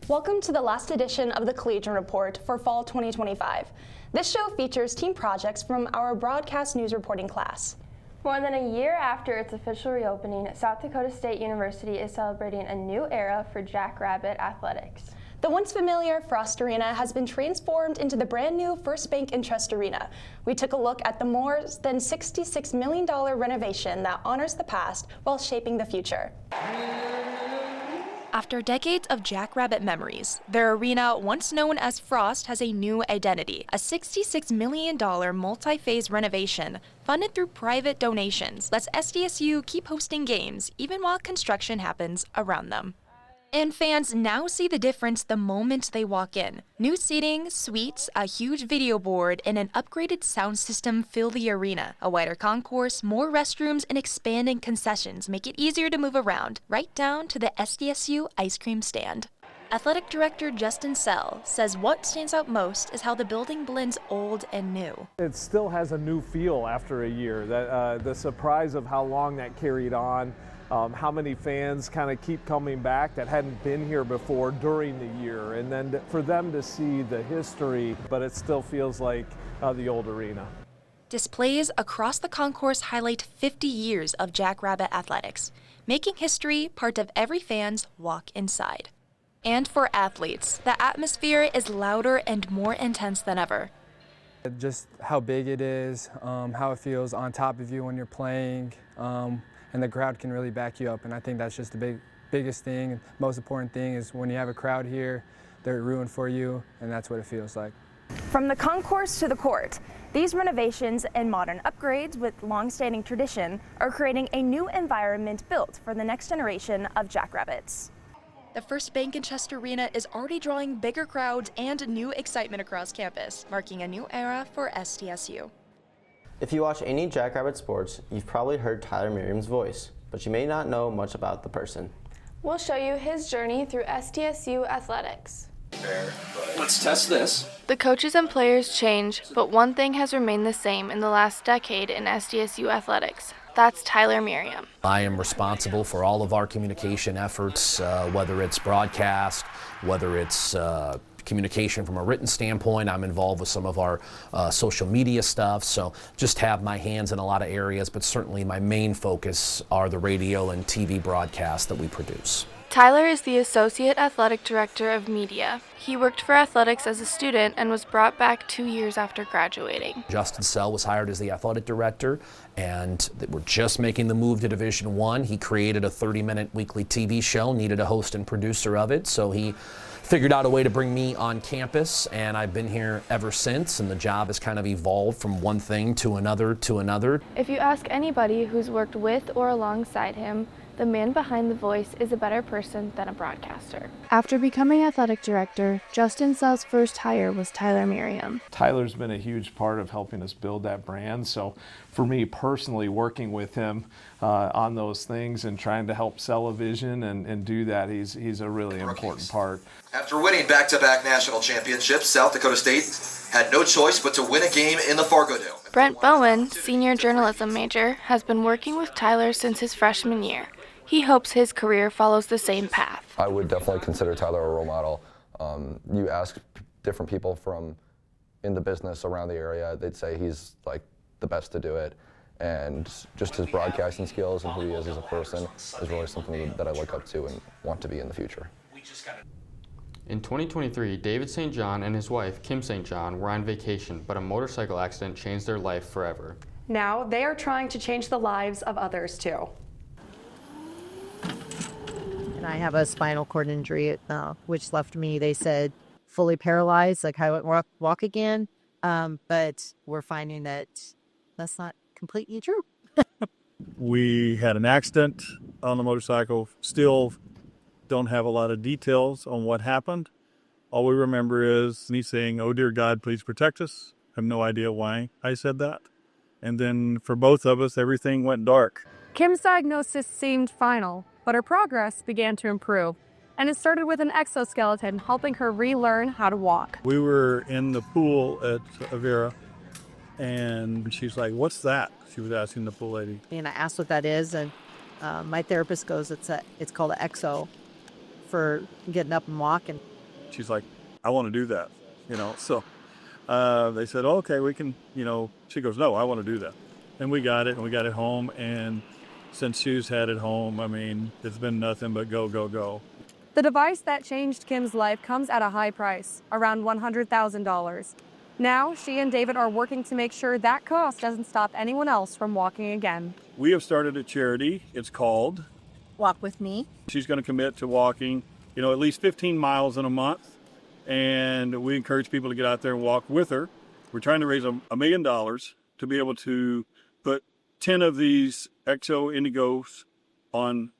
Welcome to the last edition of the Collegian Report for Fall 2025. This show features team projects from our broadcast news reporting class. More than a year after its official reopening, South Dakota State University is celebrating a new era for Jackrabbit athletics. The once familiar Frost Arena has been transformed into the brand new First Bank & Trust Arena. We took a look at the more than $66 million renovation that honors the past while shaping the future. After decades of Jackrabbit memories, their arena, once known as Frost, has a new identity. A $66 million multi-phase renovation funded through private donations lets SDSU keep hosting games even while construction happens around them. And fans now see the difference the moment they walk in. New seating, suites, a huge video board, and an upgraded sound system fill the arena. A wider concourse, more restrooms, and expanding concessions make it easier to move around, right down to the SDSU ice cream stand. Athletic Director Justin Sell says what stands out most is how the building blends old and new. It still has a new feel after a year. The surprise of how long that carried on. How many fans kind of keep coming back that hadn't been here before during the year, and then for them to see the history, but it still feels like the old arena. Displays across the concourse highlight 50 years of Jackrabbit athletics, making history part of every fan's walk inside. And for athletes, the atmosphere is louder and more intense than ever. Just how big it is, how it feels on top of you when you're playing. And the crowd can really back you up, and I think that's just the biggest thing and most important thing is when you have a crowd here, they're rooting for you, and that's what it feels like. From the concourse to the court, these renovations and modern upgrades with long-standing tradition are creating a new environment built for the next generation of Jackrabbits. The First Bank & Trust Arena is already drawing bigger crowds and new excitement across campus, marking a new era for SDSU. If you watch any Jackrabbit sports, you've probably heard Tyler Merriam's voice, but you may not know much about the person. We'll show you his journey through SDSU athletics. Let's test this. The coaches and players change, but one thing has remained the same in the last decade in SDSU athletics. That's Tyler Merriam. I am responsible for all of our communication efforts, whether it's broadcast, whether it's communication from a written standpoint. I'm involved with some of our social media stuff, so just have my hands in a lot of areas, but certainly my main focus are the radio and TV broadcasts that we produce. Tyler is the Associate Athletic Director of Media. He worked for athletics as a student and was brought back 2 years after graduating. Justin Sell was hired as the athletic director, and we're just making the move to Division I. He created a 30-minute weekly TV show, needed a host and producer of it, so he figured out a way to bring me on campus, and I've been here ever since, and the job has kind of evolved from one thing to another to another. If you ask anybody who's worked with or alongside him, the man behind the voice is a better person than a broadcaster. After becoming athletic director, Justin Sell's first hire was Tyler Merriam. Tyler's been a huge part of helping us build that brand, so for me personally, working with him on those things and trying to help sell a vision and do that, he's a really important part. After winning back-to-back national championships, South Dakota State had no choice but to win a game in the Fargo Dome. Brent Bowen, senior journalism major, has been working with Tyler since his freshman year. He hopes his career follows the same path. I would definitely consider Tyler a role model. You ask different people from in the business around the area, they'd say he's like the best to do it. And just his broadcasting skills and who he is as a person is really something that I look up to and want to be in the future. In 2023, David St. John and his wife, Kim St. John, were on vacation, but a motorcycle accident changed their life forever. Now they are trying to change the lives of others too. And I have a spinal cord injury, which left me, they said, fully paralyzed, like I would walk again. But we're finding that that's not completely true. We had an accident on the motorcycle. Still don't have a lot of details on what happened. All we remember is me saying, "Oh dear God, please protect us." I have no idea why I said that. And then for both of us, everything went dark. Kim's diagnosis seemed final, but her progress began to improve, and it started with an exoskeleton helping her relearn how to walk. We were in the pool at Avera, and she's like, "What's that?" She was asking the pool lady. And I asked what that is, and my therapist goes, it's called an exo for getting up and walking. She's like, I want to do that, So they said, okay, we can, she goes, no, I want to do that. And we got it, and we got it home. And since she's had it home, I mean, it's been nothing but go, go, go. The device that changed Kim's life comes at a high price, around $100,000. Now, she and David are working to make sure that cost doesn't stop anyone else from walking again. We have started a charity. It's called Walk With Me. She's going to commit to walking, at least 15 miles in a month. And we encourage people to get out there and walk with her. We're trying to raise $1 million to be able to put 10 of these Exo Indigos on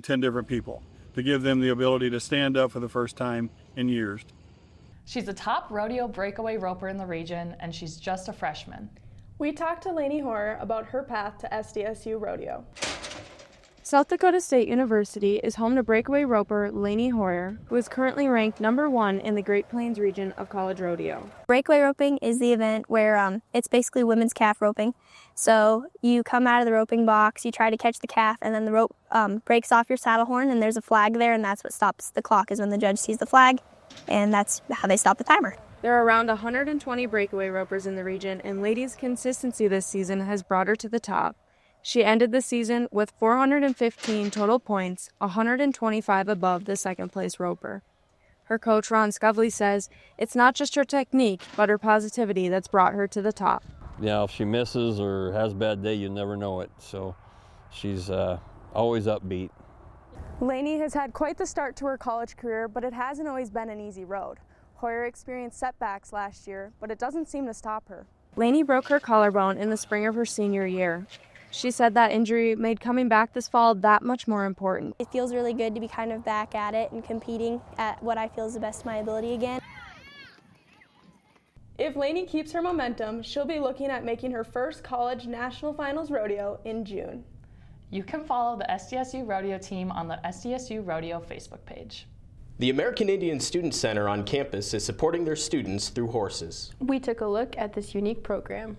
10 different people, to give them the ability to stand up for the first time in years. She's a top rodeo breakaway roper in the region, and she's just a freshman. We talked to Lainey Hoyer about her path to SDSU Rodeo. South Dakota State University is home to breakaway roper Lainey Hoyer, who is currently ranked #1 in the Great Plains region of college rodeo. Breakaway roping is the event where it's basically women's calf roping. So you come out of the roping box, you try to catch the calf, and then the rope breaks off your saddle horn, and there's a flag there, and that's what stops the clock, is when the judge sees the flag, and that's how they stop the timer. There are around 120 breakaway ropers in the region, and Lainey's consistency this season has brought her to the top. She ended the season with 415 total points, 125 above the second-place roper. Her coach, Ron Scovely, says it's not just her technique, but her positivity that's brought her to the top. Yeah, if she misses or has a bad day, you never know it. So she's always upbeat. Lainey has had quite the start to her college career, but it hasn't always been an easy road. Hoyer experienced setbacks last year, but it doesn't seem to stop her. Lainey broke her collarbone in the spring of her senior year. She said that injury made coming back this fall that much more important. It feels really good to be kind of back at it and competing at what I feel is the best of my ability again. If Lainey keeps her momentum, she'll be looking at making her first college national finals rodeo in June. You can follow the SDSU Rodeo team on the SDSU Rodeo Facebook page. The American Indian Student Center on campus is supporting their students through horses. We took a look at this unique program.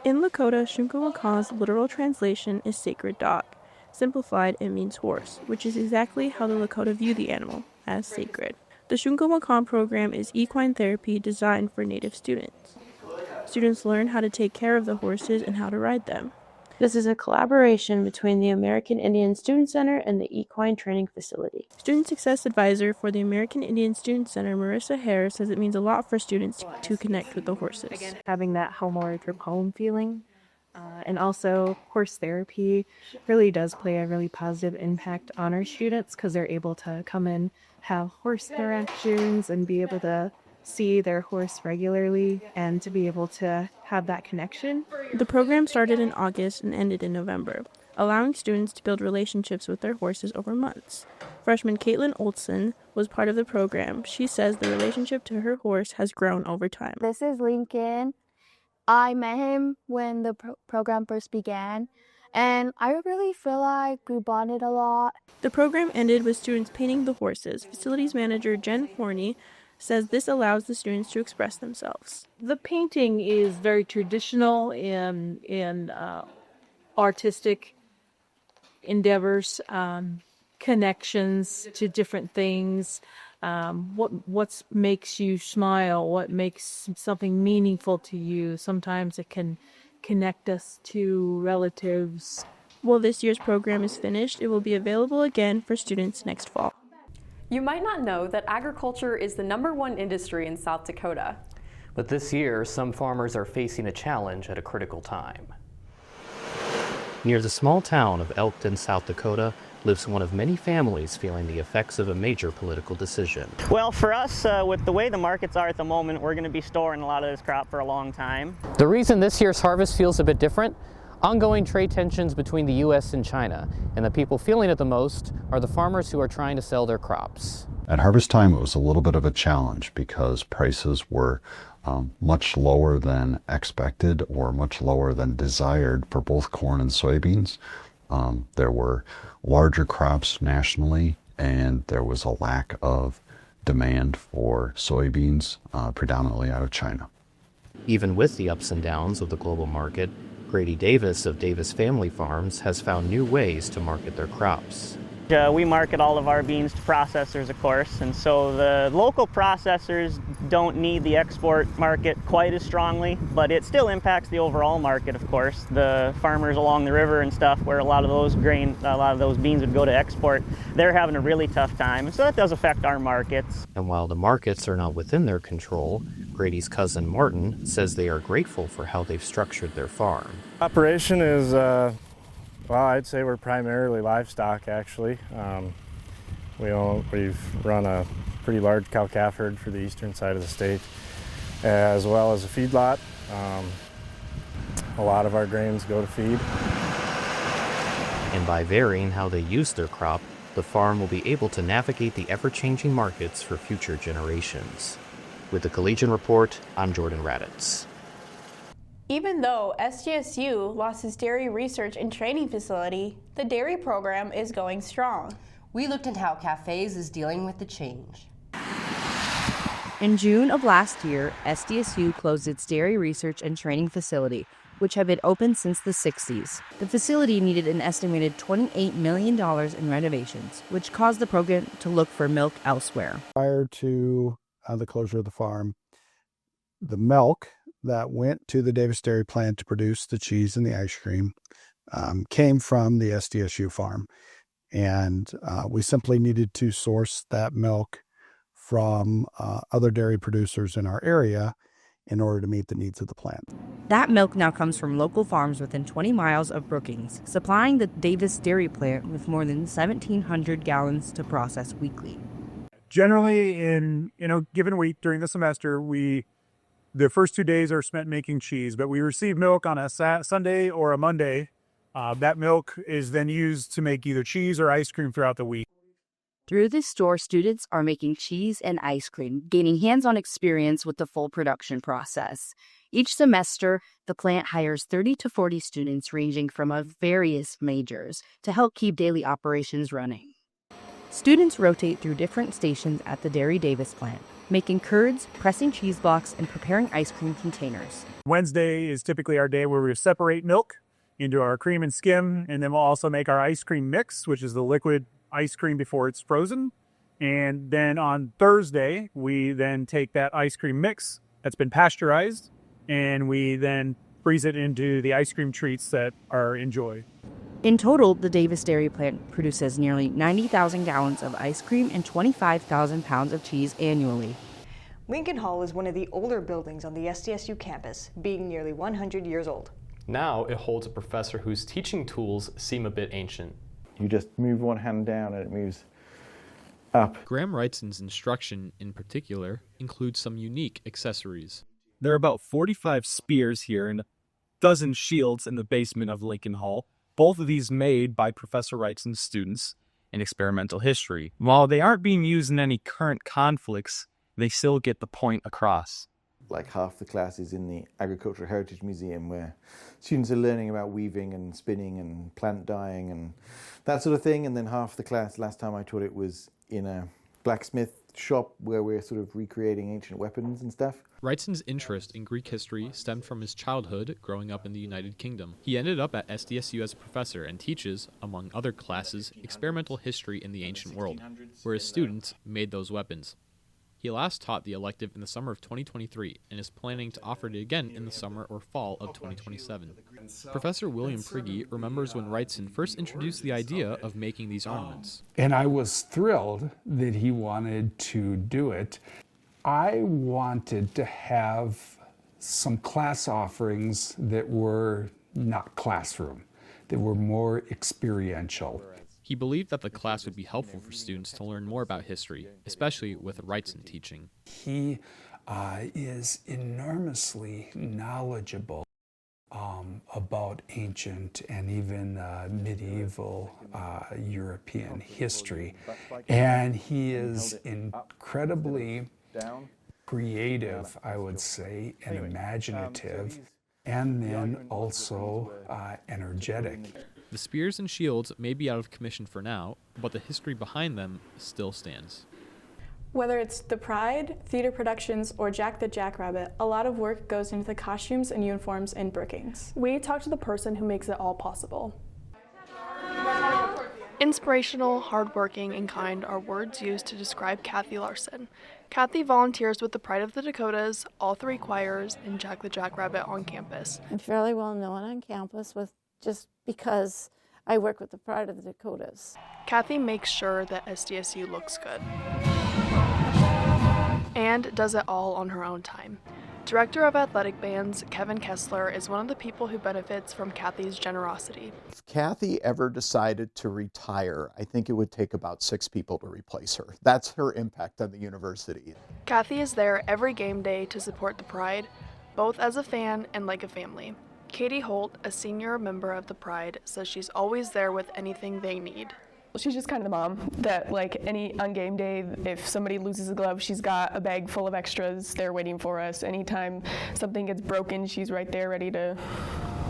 In Lakota, Shunkawakan's literal translation is sacred dog. Simplified, it means horse, which is exactly how the Lakota view the animal, as sacred. The Shunkawakan program is equine therapy designed for Native students. Students learn how to take care of the horses and how to ride them. This is a collaboration between the American Indian Student Center and the Equine Training Facility. Student Success Advisor for the American Indian Student Center, Marissa Hare, says it means a lot for students to connect with the horses. Having that home away from home feeling, and also horse therapy really does play a really positive impact on our students because they're able to come in, have horse interactions, and be able to see their horse regularly and to be able to have that connection. The program started in August and ended in November, allowing students to build relationships with their horses over months. Freshman Caitlin Olson was part of the program. She says the relationship to her horse has grown over time. This is Lincoln. I met him when the program first began, and I really feel like we bonded a lot. The program ended with students painting the horses. Facilities manager Jen Forney says this allows the students to express themselves. The painting is very traditional in artistic endeavors, connections to different things, what makes you smile, what makes something meaningful to you. Sometimes it can connect us to relatives. While this year's program is finished, it will be available again for students next fall. You might not know that agriculture is the #1 industry in South Dakota. But this year, some farmers are facing a challenge at a critical time. Near the small town of Elkton, South Dakota, lives one of many families feeling the effects of a major political decision. Well, for us, with the way the markets are at the moment, we're going to be storing a lot of this crop for a long time. The reason this year's harvest feels a bit different? Ongoing trade tensions between the U.S. and China, and the people feeling it the most are the farmers who are trying to sell their crops. At harvest time, it was a little bit of a challenge because prices were much lower than expected or much lower than desired for both corn and soybeans. There were larger crops nationally, and there was a lack of demand for soybeans, predominantly out of China. Even with the ups and downs of the global market, Grady Davis of Davis Family Farms has found new ways to market their crops. We market all of our beans to processors, of course, and so the local processors don't need the export market quite as strongly, but it still impacts the overall market, of course. The farmers along the river and stuff, where a lot of those beans would go to export, they're having a really tough time, so that does affect our markets. And while the markets are not within their control, Grady's cousin Martin says they are grateful for how they've structured their farm. Operation is well, I'd say we're primarily livestock, actually. We've run a pretty large cow-calf herd for the eastern side of the state, as well as a feedlot. A lot of our grains go to feed. And by varying how they use their crop, the farm will be able to navigate the ever-changing markets for future generations. With the Collegian Report, I'm Jordan Raditz. Even though SDSU lost its dairy research and training facility, the dairy program is going strong. We looked into how Cafes is dealing with the change. In June of last year, SDSU closed its dairy research and training facility, which had been open since the 60s. The facility needed an estimated $28 million in renovations, which caused the program to look for milk elsewhere. Prior to the closure of the farm, the milk that went to the Davis Dairy plant to produce the cheese and the ice cream came from the SDSU farm. And we simply needed to source that milk from other dairy producers in our area in order to meet the needs of the plant. That milk now comes from local farms within 20 miles of Brookings, supplying the Davis Dairy plant with more than 1,700 gallons to process weekly. Generally, in given week during the semester, the first 2 days are spent making cheese, but we receive milk on a Sunday or a Monday. That milk is then used to make either cheese or ice cream throughout the week. Through this store, students are making cheese and ice cream, gaining hands-on experience with the full production process. Each semester, the plant hires 30 to 40 students ranging from various majors to help keep daily operations running. Students rotate through different stations at the Dairy Davis plant, making curds, pressing cheese blocks, and preparing ice cream containers. Wednesday is typically our day where we separate milk into our cream and skim, and then we'll also make our ice cream mix, which is the liquid ice cream before it's frozen. And then on Thursday, we then take that ice cream mix that's been pasteurized, and we then freeze it into the ice cream treats that are enjoyed. In total, the Davis Dairy plant produces nearly 90,000 gallons of ice cream and 25,000 pounds of cheese annually. Lincoln Hall is one of the older buildings on the SDSU campus, being nearly 100 years old. Now it holds a professor whose teaching tools seem a bit ancient. You just move one hand down and it moves up. Graham Wrightson's instruction, in particular, includes some unique accessories. There are about 45 spears here and a dozen shields in the basement of Lincoln Hall, both of these made by Professor Wrightson's students in experimental history. While they aren't being used in any current conflicts, they still get the point across. Like half the class is in the Agricultural Heritage Museum, where students are learning about weaving and spinning and plant dyeing and that sort of thing. And then half the class, last time I taught it, was in a blacksmith shop where we're sort of recreating ancient weapons and stuff. Wrightson's interest in Greek history stemmed from his childhood growing up in the United Kingdom. He ended up at SDSU as a professor and teaches, among other classes, experimental history in the ancient world, where his students made those weapons. He last taught the elective in the summer of 2023 and is planning to offer it again in the summer or fall of 2027. Professor William Prigge remembers when Wrightson first introduced the idea of making these ornaments. And I was thrilled that he wanted to do it. I wanted to have some class offerings that were not classroom, that were more experiential. He believed that the class would be helpful for students to learn more about history, especially with Wrightson teaching. He is enormously knowledgeable about ancient and even medieval European history. And he is incredibly creative, I would say, and imaginative, and then also energetic. The spears and shields may be out of commission for now, but the history behind them still stands. Whether it's The Pride, theater productions, or Jack the Jackrabbit, a lot of work goes into the costumes and uniforms in Brookings. We talked to the person who makes it all possible. Inspirational, hardworking, and kind are words used to describe Kathy Larson. Kathy volunteers with the Pride of the Dakotas, all three choirs, and Jack the Jackrabbit on campus. I'm fairly well known on campus just because I work with the Pride of the Dakotas. Kathy makes sure that SDSU looks good. And does it all on her own time. Director of Athletic Bands, Kevin Kessler, is one of the people who benefits from Kathy's generosity. If Kathy ever decided to retire, I think it would take about 6 people to replace her. That's her impact on the university. Kathy is there every game day to support the Pride, both as a fan and like a family. Katie Holt, a senior member of the Pride, says she's always there with anything they need. She's just kind of the mom that, like, on game day, if somebody loses a glove, she's got a bag full of extras there waiting for us. Anytime something gets broken, she's right there ready to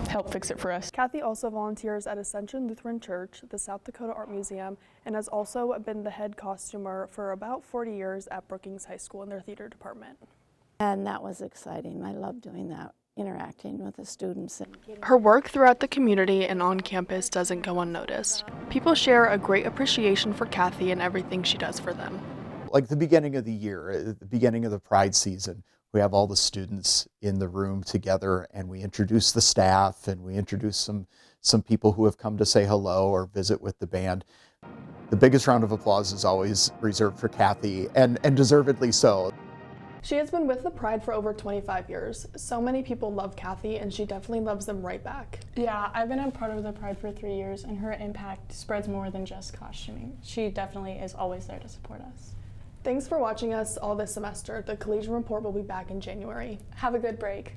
help fix it for us. Kathy also volunteers at Ascension Lutheran Church, the South Dakota Art Museum, and has also been the head costumer for about 40 years at Brookings High School in their theater department. And that was exciting. I love doing that, interacting with the students. Her work throughout the community and on campus doesn't go unnoticed. People share a great appreciation for Kathy and everything she does for them. Like the beginning of the year, at the beginning of the Pride season, we have all the students in the room together and we introduce the staff and we introduce some people who have come to say hello or visit with the band. The biggest round of applause is always reserved for Kathy, and deservedly so. She has been with the Pride for over 25 years. So many people love Kathy, and she definitely loves them right back. Yeah, I've been a part of the Pride for 3 years, and her impact spreads more than just costuming. She definitely is always there to support us. Thanks for watching us all this semester. The Collegian Report will be back in January. Have a good break.